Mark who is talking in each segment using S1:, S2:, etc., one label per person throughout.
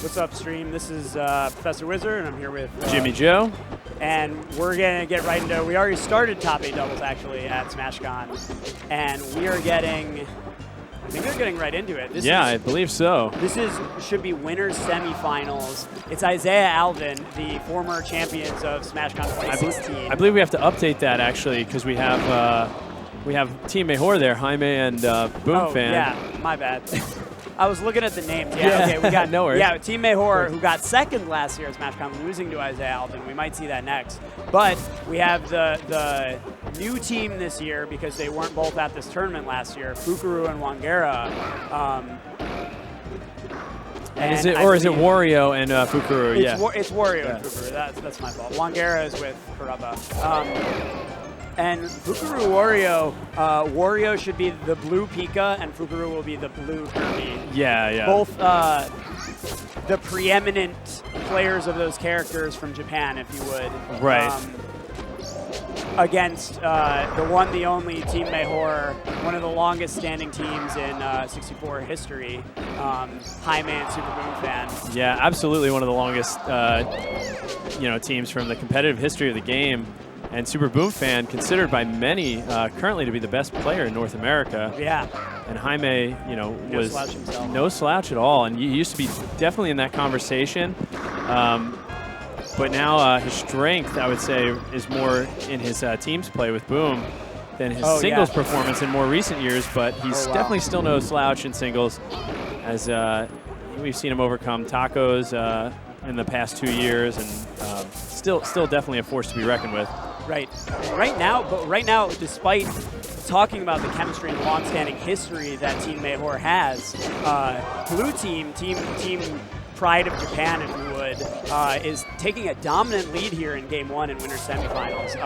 S1: What's up, stream? This is Professor Wizard, and I'm here with
S2: Jimmy Joe.
S1: And we're going to get right into, we already started Top 8 Doubles, actually, at SmashCon. And we are getting, I think we're getting right into it.
S2: I believe so.
S1: This should be winners semifinals. It's Isaiah Alvin, the former champions of SmashCon 2016.
S2: I believe we have to update that, actually, because we have Team Mayhor there, Jaime and BoomFan.
S1: Oh, yeah, my bad. I was looking at the names. Yeah, okay, we got
S2: no worries.
S1: Yeah, Team Mayhor, who got second last year at SmashCon, losing to Isaiah Alvin. We might see that next. But we have the new team this year because they weren't both at this tournament last year, Fukurou and Wangera.
S2: Is it Wario and Fukurou?
S1: It's Wario and Fukurou. That's my fault. Wangera is with Karaba. And Fukurou Wario should be the blue Pika, and Fukurou will be the blue Kirby.
S2: Yeah.
S1: Both the preeminent players of those characters from Japan, if you would.
S2: Right.
S1: Against the one, the only Team Mayhor, one of the longest standing teams in 64 history, Jaime and SuPeRbOoMfAn.
S2: Yeah, absolutely one of the longest teams from the competitive history of the game. And SuPeRbOoMfAn, considered by many currently to be the best player in North America.
S1: Yeah.
S2: And Jaime, was
S1: slouch himself.
S2: No slouch at all, and he used to be definitely in that conversation. But now his strength, I would say, is more in his team's play with Boom than his singles performance in more recent years. But he's definitely still no slouch in singles, as we've seen him overcome Tacos in the past 2 years, and still definitely a force to be reckoned with.
S1: Right. Right now, despite talking about the chemistry and long-standing history that Team Mayhor has, Blue Team Pride of Japan, if you would, is taking a dominant lead here in Game 1 in winter semifinals.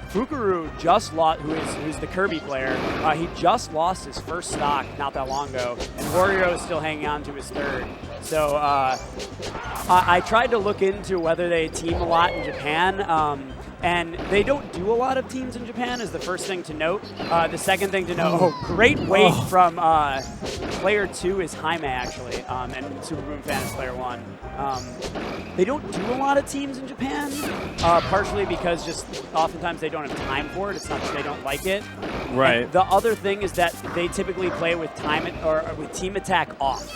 S1: Fukurou just lost, who's the Kirby player, he just lost his first stock not that long ago, and Wario is still hanging on to his third. So I tried to look into whether they team a lot in Japan, and they don't do a lot of teams in Japan is the first thing to note. The second thing to note, great weight from player 2 is Jaime, actually, and SuPeRbOoMfAn is player 1. They don't do a lot of teams in Japan, partially because just oftentimes they don't have time for it. It's not that they don't like it.
S2: Right.
S1: And the other thing is that they typically play with with team attack off.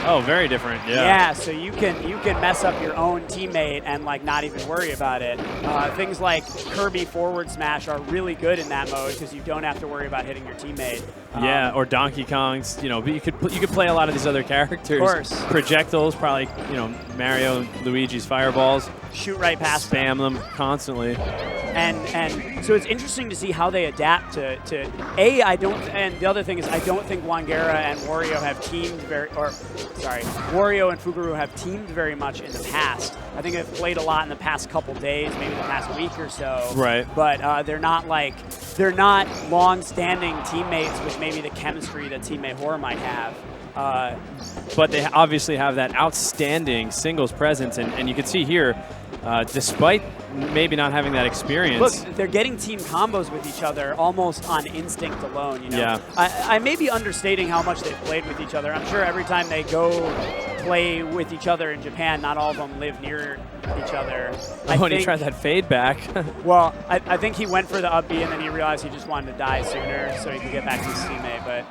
S2: Oh, very different. Yeah.
S1: Yeah, so you can mess up your own teammate and not even worry about it. Things like Kirby forward smash are really good in that mode because you don't have to worry about hitting your teammate.
S2: Yeah, or Donkey Kong's. But you could play a lot of these other characters.
S1: Of course.
S2: Projectiles, probably Mario and Luigi's fireballs.
S1: Shoot right past
S2: them constantly.
S1: And so it's interesting to see how they adapt to and the other thing is I don't think Wangera and Wario have teamed Wario and Fukurou have teamed very much in the past. I think they've played a lot in the past couple days, maybe the past week or so.
S2: Right.
S1: But they're not long-standing teammates with maybe the chemistry that Team Mayhor might have.
S2: But they obviously have that outstanding singles presence, and you can see here, despite maybe not having that experience.
S1: Look, they're getting team combos with each other almost on instinct alone.
S2: Yeah.
S1: I may be understating how much they've played with each other. I'm sure every time they go play with each other in Japan, not all of them live near each other.
S2: And he tried that fade back.
S1: Well, I think he went for the up B, and then he realized he just wanted to die sooner so he could get back to his teammate.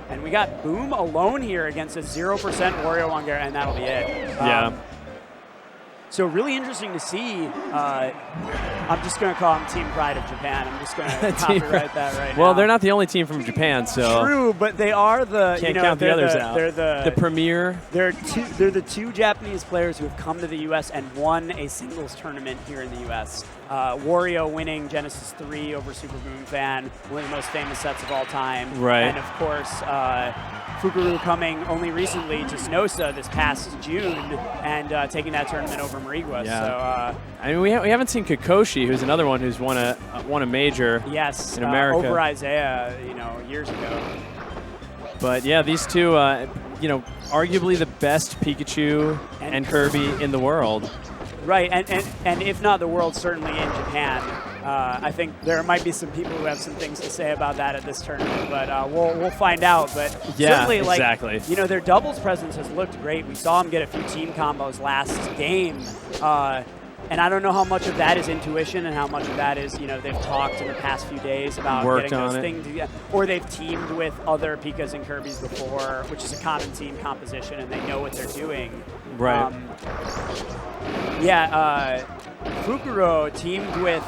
S1: And we got Boom alone here against a 0% Wario Wangera, and that'll be it.
S2: Yeah.
S1: So really interesting to see. I'm just going to call them Team Pride of Japan. I'm just going to copyright that right now.
S2: Well, they're not the only team from Japan, so
S1: true, but they are the
S2: can't count the others out.
S1: They're
S2: the premier.
S1: They're the two Japanese players who have come to the U.S. and won a singles tournament here in the U.S. Wario winning Genesis 3 over SuPeRbOoMfAn, one of the most famous sets of all time.
S2: Right.
S1: And of course, Fukurou coming only recently to Snosa this past June and taking that tournament over Marigua.
S2: Yeah.
S1: So,
S2: I mean, we haven't seen Kikoshi, who's another one who's won a major.
S1: Yes,
S2: in America.
S1: over Isaiah, years ago.
S2: But yeah, these two, arguably the best Pikachu and Kirby in the world.
S1: Right, and if not the world, certainly in Japan. I think there might be some people who have some things to say about that at this tournament, but we'll find out. But certainly,
S2: exactly.
S1: like, you know, their doubles presence has looked great. We saw them get a few team combos last game. And I don't know how much of that is intuition and how much of that is, you know, they've talked in the past few days about getting those things together. Or they've teamed with other Pikas and Kirbys before, which is a common team composition, and they know what they're doing.
S2: Right.
S1: Fukurou teamed with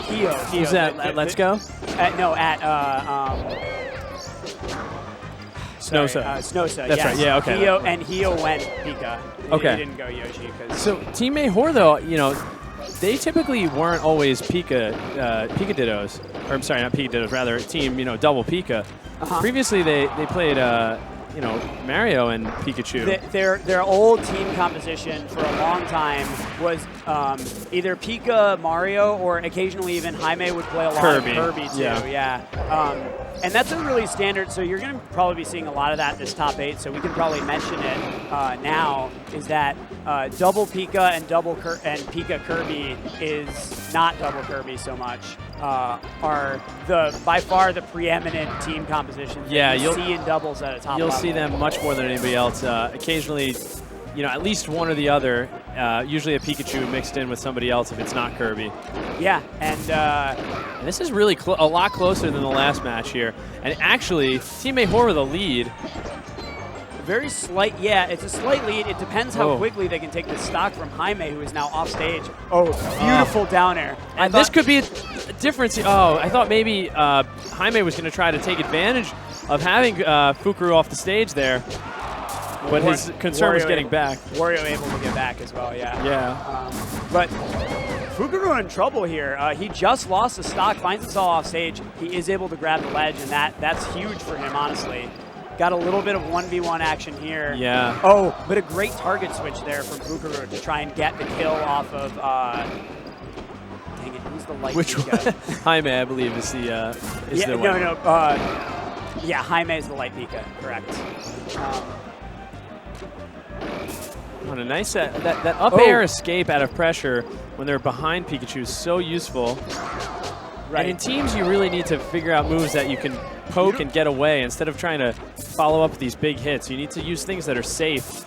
S1: Hio.
S2: Who's that? Let's Go? Snosa.
S1: Snosa,
S2: That's
S1: yes.
S2: right, yeah, okay.
S1: Hio went Pika.
S2: Okay.
S1: He didn't go Yoshi.
S2: So Team Mayhor, though, you know, they typically weren't always Pika Dittos. Or I'm sorry, not Pika Dittos, rather Team, you know, double Pika. Previously, they played, you know, Mario and Pikachu.
S1: Their old team composition for a long time was either Pika, Mario, or occasionally even Jaime would play a lot of Kirby too. Yeah. And that's a really standard, so you're going to probably be seeing a lot of that in this top 8, so we can probably mention it now, is that double Pika and Pika Kirby is not double Kirby so much, are by far the preeminent team compositions that you'll see in doubles at a top level.
S2: You'll see them much more than anybody else. Occasionally, you know, at least one or the other, usually a Pikachu mixed in with somebody else if it's not Kirby.
S1: Yeah, and
S2: this is really a lot closer than the last match here. And actually, Team Mayhor with the lead.
S1: Very slight, yeah, it's a slight lead. It depends how quickly they can take the stock from Jaime, who is now off stage. Oh, beautiful down air.
S2: And this could be a difference. Oh, I thought maybe Jaime was going to try to take advantage of having Fukurou off the stage there. But his concern was getting back.
S1: Wario able to get back as well, yeah.
S2: Yeah.
S1: But Fukurou in trouble here. He just lost the stock, finds himself off stage. He is able to grab the ledge, and that's huge for him, honestly. Got a little bit of 1v1 action here.
S2: Yeah.
S1: Oh, but a great target switch there from Fukurou to try and get the kill off of, dang it, who's the light
S2: Which one? Jaime, I believe, is the
S1: yeah, Jaime is the light Pika, correct.
S2: On a nice that up air escape out of pressure when they're behind Pikachu is so useful. Right. And in teams, you really need to figure out moves that you can poke and get away instead of trying to follow up with these big hits. You need to use things that are safe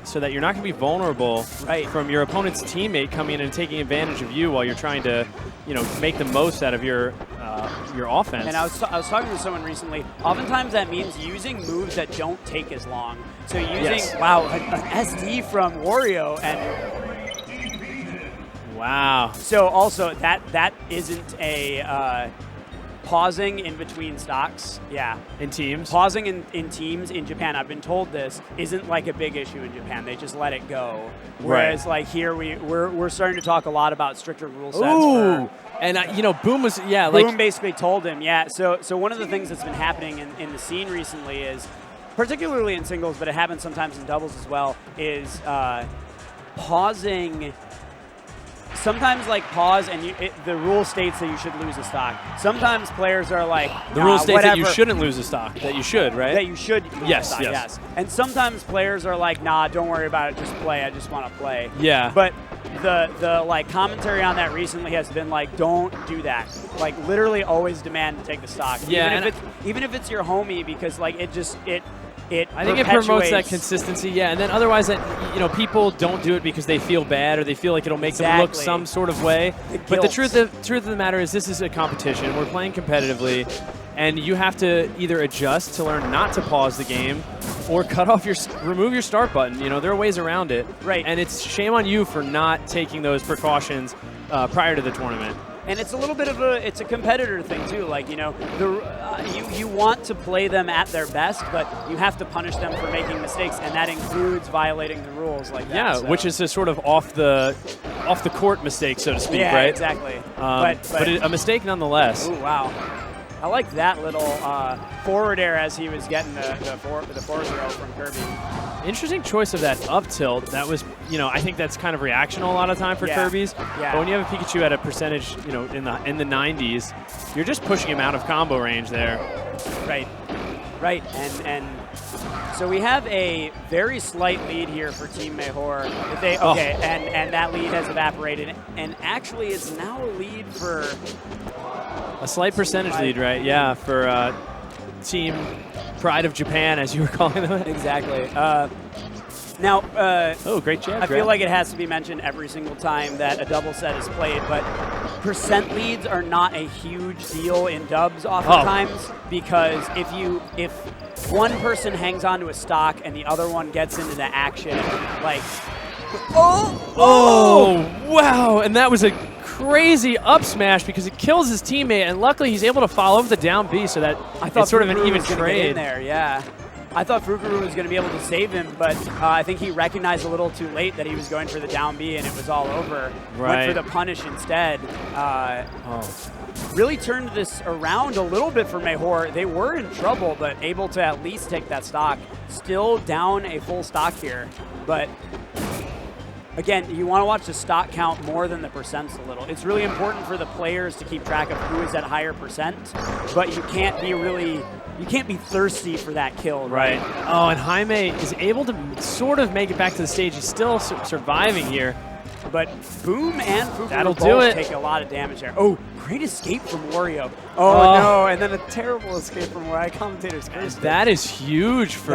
S2: so that you're not going to be vulnerable from your opponent's teammate coming in and taking advantage of you while you're trying to, you know, make the most out of your offense.
S1: And I was talking to someone recently. Oftentimes that means using moves that don't take as long. So using an SD from Wario and
S2: wow.
S1: So also that isn't a pausing in between stocks. Yeah.
S2: In teams?
S1: Pausing in teams in Japan, I've been told this, isn't like a big issue in Japan. They just let it go. Whereas like here we're starting to talk a lot about stricter rule sets.
S2: Ooh. And you know, Boom was
S1: Boom basically told him, So one of the things that's been happening in the scene recently is, particularly in singles, but it happens sometimes in doubles as well, is pausing. Sometimes like pause and the rule states that you should lose a stock. Sometimes players are like,
S2: the rule states that you shouldn't lose a stock. That you should, right?
S1: That you should lose a stock, yes. And sometimes players are like, nah, don't worry about it, just play. I just want to play.
S2: Yeah.
S1: But the like commentary on that recently has been like, don't do that. Like literally always demand to take the stock.
S2: Yeah.
S1: Even if it's your homie, because like I think
S2: it promotes that consistency, yeah. And then otherwise, that you know, people don't do it because they feel bad or they feel like it'll make them look some sort of way. But the truth of the matter is, this is a competition. We're playing competitively, and you have to either adjust to learn not to pause the game, or remove your start button. You know, there are ways around it.
S1: Right.
S2: And it's shame on you for not taking those precautions prior to the tournament.
S1: And it's a little bit of it's a competitor thing too. Like, you know, you want to play them at their best, but you have to punish them for making mistakes, and that includes violating the rules like that.
S2: Yeah,
S1: so.
S2: Which is a sort of off the court mistake, so to speak, right?
S1: Yeah, exactly.
S2: But a mistake nonetheless.
S1: Ooh, wow. I like that little forward air as he was getting the forward throw from Kirby.
S2: Interesting choice of that up tilt. That was, you know, I think that's kind of reactional a lot of time for Kirby's.
S1: Yeah.
S2: But when you have a Pikachu at a percentage, you know, in the 90s, you're just pushing him out of combo range there.
S1: Right. And So we have a very slight lead here for Team Mayhor. If they, okay, and that lead has evaporated. And actually, it's now a lead for...
S2: A slight percentage lead, right? Yeah, for Team Pride of Japan, as you were calling them.
S1: Exactly. Now,
S2: oh, great jab.
S1: I feel like it has to be mentioned every single time that a double set is played, but percent leads are not a huge deal in dubs oftentimes because if one person hangs onto a stock and the other one gets into the action, like,
S2: wow, and that was a crazy up smash because it kills his teammate, and luckily he's able to follow up the down B so that
S1: I thought
S2: it's sort of an
S1: Fukurou
S2: even
S1: was gonna
S2: trade.
S1: get in there, yeah. I thought Fukurou was going to be able to save him, but I think he recognized a little too late that he was going for the down B and it was all over.
S2: Right.
S1: Went for the punish instead. Really turned this around a little bit for Mayhor. They were in trouble, but able to at least take that stock. Still down a full stock here, but again, you want to watch the stock count more than the percents a little. It's really important for the players to keep track of who is at higher percent, but you can't be thirsty for that kill, right?
S2: Oh, and Jaime is able to sort of make it back to the stage. He's still surviving here.
S1: But Boom and Fukurou
S2: That'll
S1: both
S2: do it.
S1: take a lot of damage there. Oh, great escape from Wario. Oh, no, and then a terrible escape from Wario. Commentators cursed.
S2: That is huge for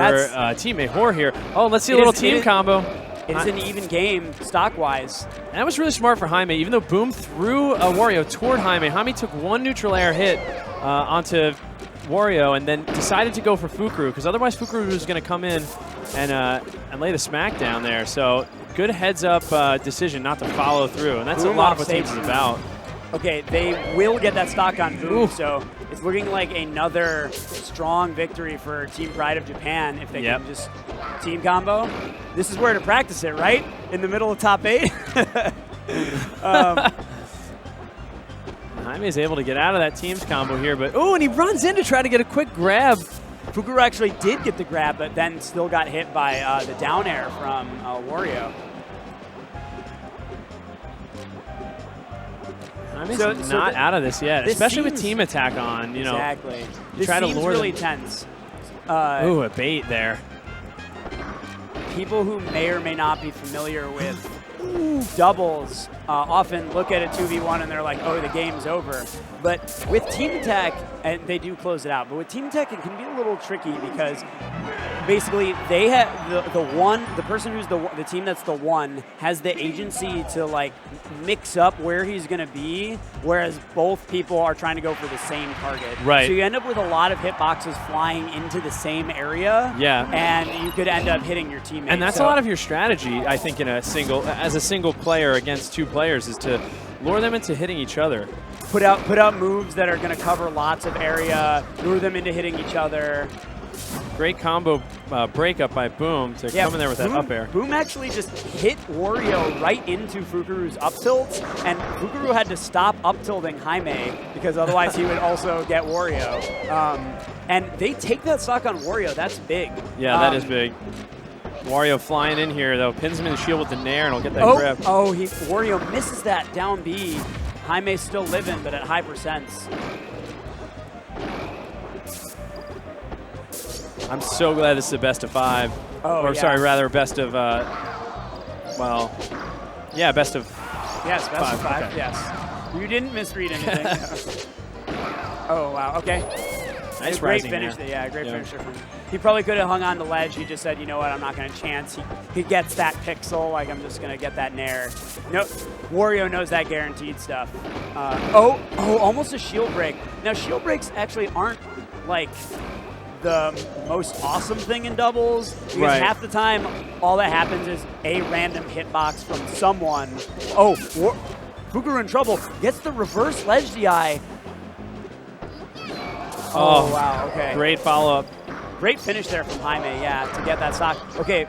S2: Team Mayhor here. Oh, let's see a little team combo.
S1: It's an even game, stock-wise.
S2: That was really smart for Jaime. Even though Boom threw a Wario toward Jaime, Jaime took one neutral air hit onto Wario and then decided to go for Fukurou because otherwise Fukurou was going to come in and lay the smack down there. So good heads-up decision not to follow through, and that's a lot of what teams is about.
S1: Okay, they will get that stock on Boom, so it's looking like another strong victory for Team Pride of Japan if they can just team combo. This is where to practice it, right? In the middle of top 8.
S2: Jaime is able to get out of that team's combo here, but and he runs in to try to get a quick grab.
S1: Fukurou actually did get the grab, but then still got hit by the down air from Wario.
S2: Jaime's not out of this yet, especially with team attack on. You know,
S1: exactly.
S2: This seems
S1: really tense.
S2: Ooh, a bait there.
S1: People who may or may not be familiar with doubles often look at a 2v1 and they're like, oh, the game's over. But with team attack, and they do close it out, but with team attack it can be a little tricky because basically they have the person who's the team that's the one has the agency to like mix up where he's going to be, whereas both people are trying to go for the same target.
S2: Right.
S1: So you end up with a lot of hitboxes flying into the same area.
S2: Yeah.
S1: And you could end up hitting your teammate.
S2: And that's a lot of your strategy, I think, as a single player against two players, is to lure them into hitting each other.
S1: Put out moves that are going to cover lots of area, lure them into hitting each other.
S2: Great combo breakup by Boom to come in there with that up air.
S1: Boom actually just hit Wario right into Fukurou's up tilts, and Fukurou had to stop up tilting Jaime because otherwise he would also get Wario. And they take that stock on Wario. That's big.
S2: Yeah, that is big. Wario flying in here, though, pins him in the shield with the nair, and he'll get that grab.
S1: Wario misses that down B. Jaime's still living, but at high percents.
S2: I'm so glad this is a best of 5. Sorry, rather best of, best of
S1: Yes, best of 5,
S2: okay.
S1: yes. You didn't misread anything. Oh, wow, okay.
S2: Nice
S1: great
S2: rising
S1: finish.
S2: there.
S1: Yeah, great finisher. He probably could have hung on the ledge. He just said, you know what, I'm not going to chance. He gets that pixel, like I'm just going to get that nair. No, Wario knows that guaranteed stuff. Almost a shield break. Now, shield breaks actually aren't like the most awesome thing in doubles because half the time all that happens is a random hitbox from someone. Fukurou in trouble. Gets the reverse ledge DI. Oh, wow, okay.
S2: Great follow-up.
S1: Great finish there from Jaime, to get that stock. Okay,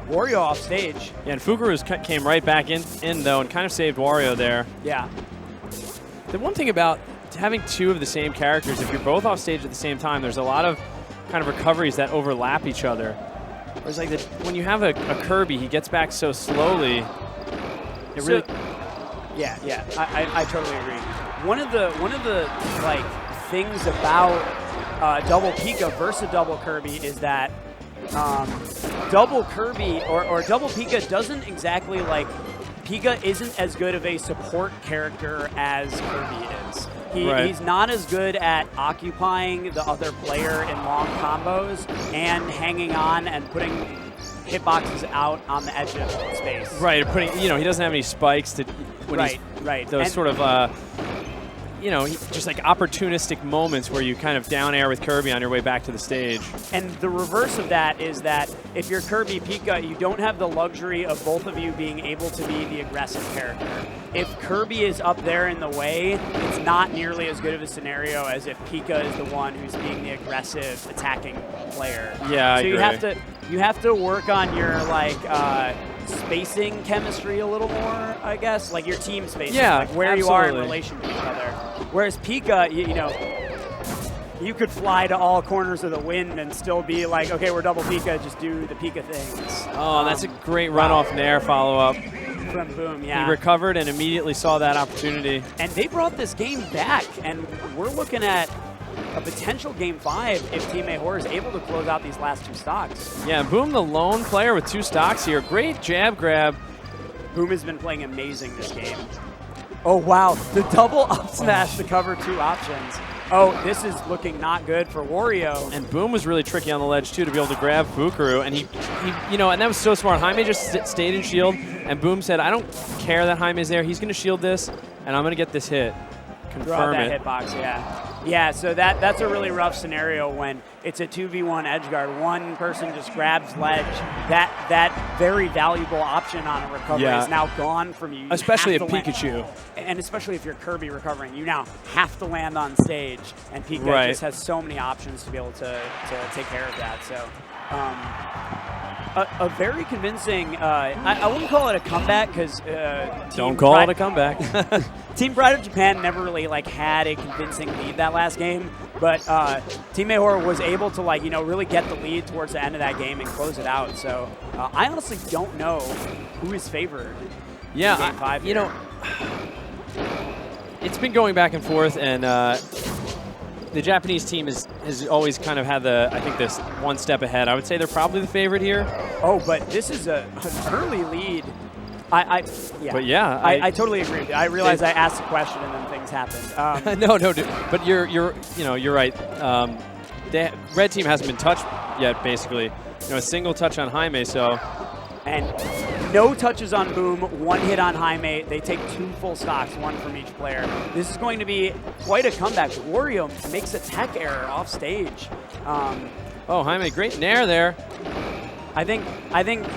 S1: Wario off stage.
S2: Yeah, and Fukurou came right back in though, and kind of saved Wario there.
S1: Yeah.
S2: The one thing about having two of the same characters, if you're both off stage at the same time, there's a lot of kind of recoveries that overlap each other. Whereas like when you have a Kirby, he gets back so slowly.
S1: I totally agree. One of the like things about double Pika versus double Kirby is that double Kirby or double Pika doesn't exactly like. Pika isn't as good of a support character as Kirby is. He's not as good at occupying the other player in long combos and hanging on and putting hitboxes out on the edge of space.
S2: Right, he doesn't have any spikes to
S1: right.
S2: Those sort of just like opportunistic moments where you kind of down air with Kirby on your way back to the stage.
S1: And the reverse of that is that if you're Kirby Pika, you don't have the luxury of both of you being able to be the aggressive character. If Kirby is up there in the way, it's not nearly as good of a scenario as if Pika is the one who's being the aggressive attacking player.
S2: Yeah, I agree.
S1: You have to work on your spacing chemistry a little more, I guess, like your team spacing, like where you are in relation to each other. Whereas Pika, you could fly to all corners of the wind and still be like, okay, we're double Pika, just do the Pika things.
S2: Oh, that's a great run-off Nair follow-up.
S1: From Boom, yeah.
S2: He recovered and immediately saw that opportunity.
S1: And they brought this game back, and we're looking at a potential Game 5 if Team Mayhor is able to close out these last 2 stocks.
S2: Yeah, Boom, the lone player with 2 stocks here. Great jab grab.
S1: Boom has been playing amazing this game. Oh, wow. The double up smash to cover 2 options. Oh, this is looking not good for Wario.
S2: And Boom was really tricky on the ledge, too, to be able to grab Fukurou. And he and that was so smart. Jaime just stayed in shield, and Boom said, I don't care that Jaime's there. He's going to shield this, and I'm going to get this hit. Confirm
S1: that
S2: it.
S1: hitbox, yeah. Yeah, so that's a really rough scenario when it's a 2v1 edge guard. One person just grabs ledge. That very valuable option on a recovery is now gone from you.
S2: Especially if Pikachu.
S1: And especially if you're Kirby recovering. You now have to land on stage, and Pika just has so many options to be able to take care of that. So a very convincing, I wouldn't call it a comeback because
S2: don't call it a comeback.
S1: Team Pride of Japan never really had a convincing lead that last game, but Team Mayhor was able to really get the lead towards the end of that game and close it out. So I honestly don't know who is favored.
S2: Yeah,
S1: in Game 5 here.
S2: It's been going back and forth, and the Japanese team has always kind of had this one step ahead. I would say they're probably the favorite here.
S1: Oh, but this is an early lead. I totally agree with you. I realize I asked a question and then things happened.
S2: No, dude, but you're right. The red team hasn't been touched yet, basically. A single touch on Jaime, so.
S1: And no touches on Boom, 1 hit on Jaime. They take 2 full stocks, 1 from each player. This is going to be quite a comeback. Wario makes a tech error off stage.
S2: Oh, Jaime, great nair there.
S1: I think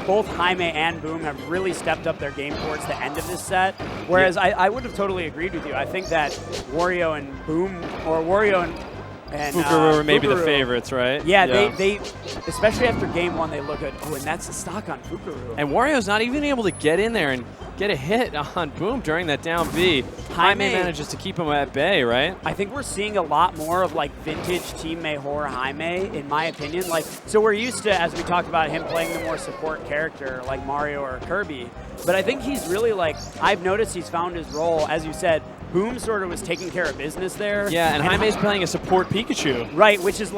S1: both Jaime and Boom have really stepped up their game towards the end of this set. Whereas I would have totally agreed with you. I think that Wario and Boom, or Wario and
S2: Fukurou are maybe the favorites, right?
S1: Yeah, they especially after Game 1, they look at, and that's a stock on Fukurou.
S2: And Wario's not even able to get in there and get a hit on Boom during that down B. Jaime manages to keep him at bay, right?
S1: I think we're seeing a lot more of vintage Team Mayhor Jaime, in my opinion. So we're used to, as we talked about, him playing the more support character like Mario or Kirby. But I think he's really I've noticed he's found his role, as you said. Boom sort of was taking care of business there.
S2: Yeah, and Jaime's playing a support Pikachu.
S1: Right, which is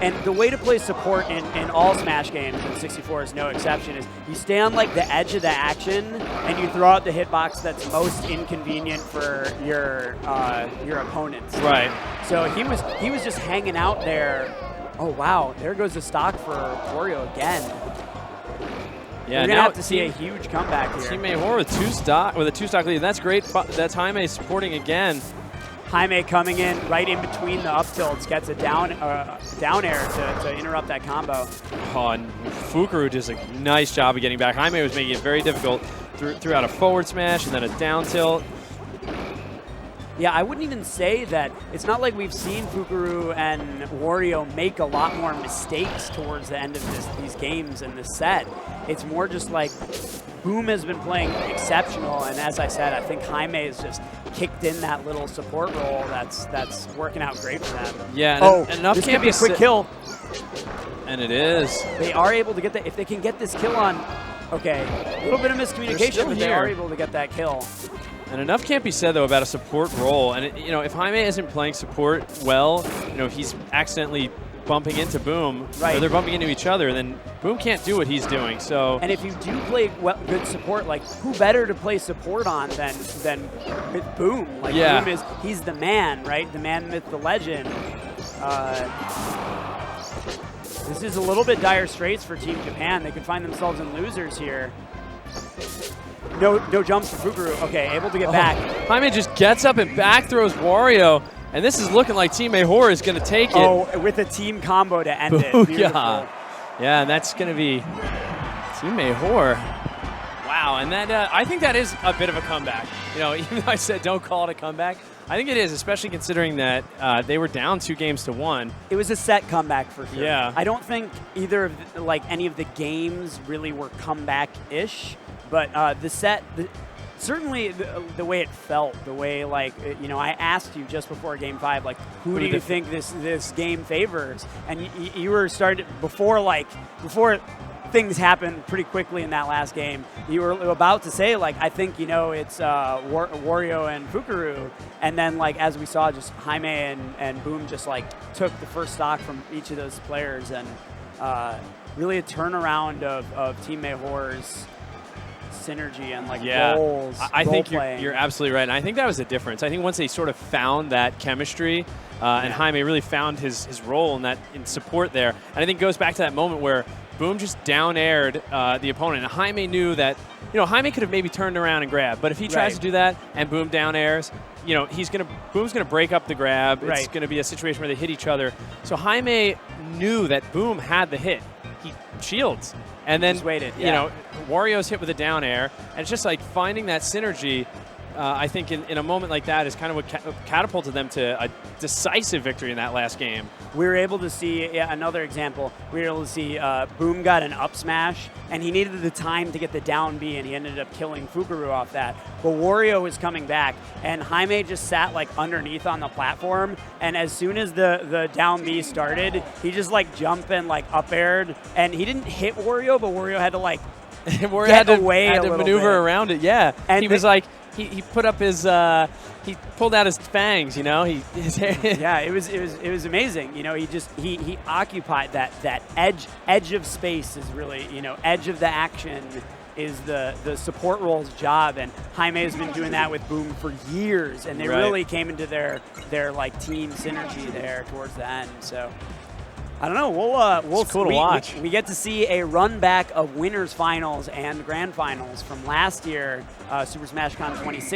S1: and the way to play support in all Smash games, and 64 is no exception, is you stay on the edge of the action and you throw out the hitbox that's most inconvenient for your opponents.
S2: Right.
S1: So he was just hanging out there. Oh wow, there goes the stock for Wario again.
S2: Yeah,
S1: we're gonna have to see a huge comeback here.
S2: Team Mayhor with a 2-stock lead. That's great. That's Jaime supporting again.
S1: Jaime coming in right in between the up tilts, gets a down air to interrupt that combo.
S2: Oh, and Fukurou does a nice job of getting back. Jaime was making it very difficult. Threw out a forward smash and then a down tilt.
S1: Yeah, I wouldn't even say that. It's not like we've seen Fukurou and Wario make a lot more mistakes towards the end of these games in this set. It's more just Boom has been playing exceptional, and as I said, I think Jaime has just kicked in that little support role that's working out great for them.
S2: Yeah, and enough
S1: this
S2: can't
S1: be a quick kill.
S2: And it is.
S1: They are able to get that. If they can get this kill on, okay, a little bit of miscommunication, but they are able to get that kill.
S2: And enough can't be said, though, about a support role. And, if Jaime isn't playing support well, if he's accidentally bumping into Boom,
S1: right.
S2: or they're bumping into each other, then Boom can't do what he's doing. So,
S1: and if you do play good support, like who better to play support on than with Boom? Like Boom he's the man, right? The man, myth, the legend. This is a little bit dire straits for Team Japan. They could find themselves in losers here. No jumps for Fukurou. Okay, able to get back.
S2: Jaime just gets up and back throws Wario, and this is looking like Team Mayhor is going to take it.
S1: Oh, with a team combo to end it. Beautiful.
S2: Yeah, and that's going to be Team Mayhor. Wow, and that I think that is a bit of a comeback. You know, even though I said don't call it a comeback, I think it is, especially considering that they were down 2-1. It
S1: was a set comeback for sure.
S2: Yeah.
S1: I don't think either of any of the games really were comeback-ish, but the set, certainly the way it felt, the way I asked you just before Game 5, like who do you think this game favors, and you were starting before things happened pretty quickly in that last game. You were about to say, I think, it's Wario and Fukurou. And then, as we saw, just Jaime and Boom just, took the first stock from each of those players. And really a turnaround of Team Mayhor's synergy and, roles.
S2: I think you're absolutely right. And I think that was the difference. I think once they sort of found that chemistry, and Jaime really found his role in support there. And I think it goes back to that moment where Boom just down-aired the opponent. And Jaime knew that, Jaime could have maybe turned around and grabbed, but if he tries to do that and Boom down-airs, Boom's gonna break up the grab. It's gonna be a situation where they hit each other. So Jaime knew that Boom had the hit. He shields. And then,
S1: just waited.
S2: Wario's hit with a down air. And it's just finding that synergy, I think in a moment like that is kind of what catapulted them to a decisive victory in that last game.
S1: We were able to see another example. We were able to see Boom got an up smash, and he needed the time to get the down B, and he ended up killing Fukurou off that. But Wario was coming back, and Jaime just sat underneath on the platform, and as soon as the down B started, he just jumped and up aired, and he didn't hit Wario, but Wario had to
S2: Wario
S1: had to
S2: maneuver
S1: bit.
S2: around it. Yeah, and he was he put up his he pulled out his fangs. His hair.
S1: Yeah, it was amazing. He occupied that edge of space is really edge of the action is the support role's job, and Jaime has been doing that with Boom for years, and they really came into their team synergy there towards the end. So. I don't know. We'll
S2: cool to watch.
S1: We get to see a run back of winners finals and grand finals from last year, Super Smash Con 26.